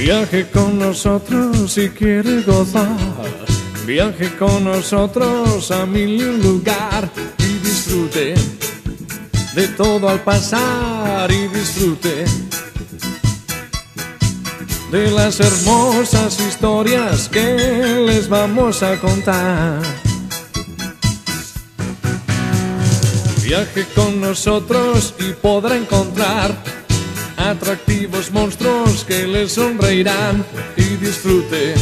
Viaje con nosotros si quiere gozar. Viaje con nosotros a mil y un lugar y disfrute de todo al pasar y disfrute de las hermosas historias que les vamos a contar. Viaje con nosotros y podrá encontrar atractivos monstruos que le sonreirán y disfrute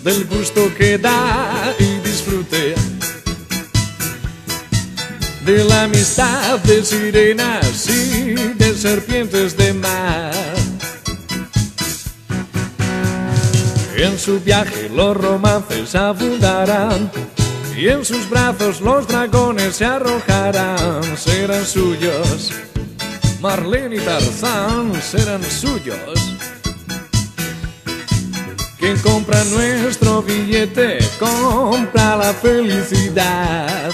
del gusto que da y disfrute de la amistad de sirenas y de serpientes de mar. En su viaje los romances abundarán y en sus brazos los dragones se arrojarán. Serán suyos, Marlene y Tarzán serán suyos. Quien compra nuestro billete compra la felicidad.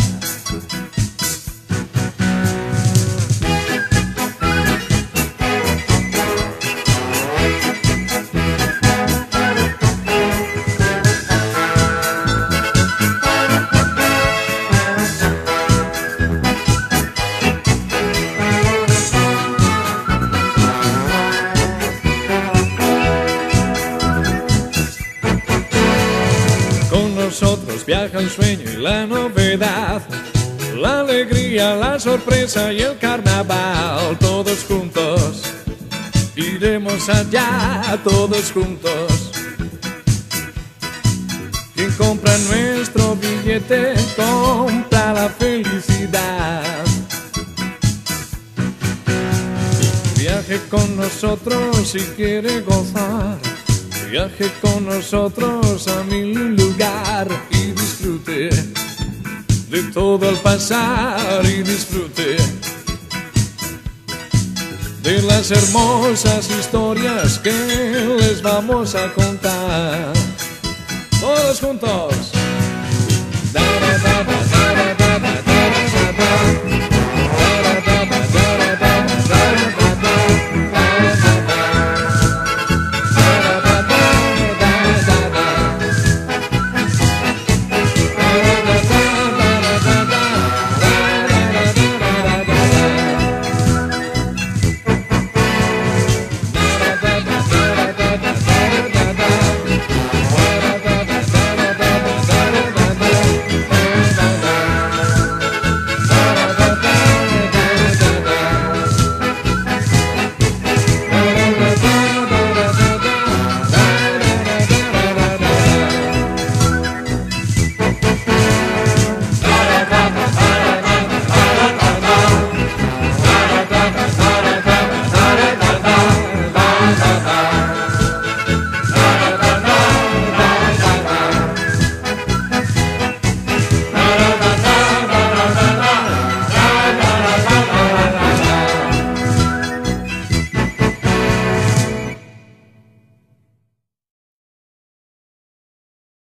Nosotros viaja el sueño y la novedad, la alegría, la sorpresa y el carnaval. Todos juntos iremos allá, todos juntos. Quien compra nuestro billete compra la felicidad. Viaje con nosotros si quiere gozar. Viaje con nosotros a mil lugar y disfrute de todo al pasar y disfrute de las hermosas historias que les vamos a contar. Todos juntos.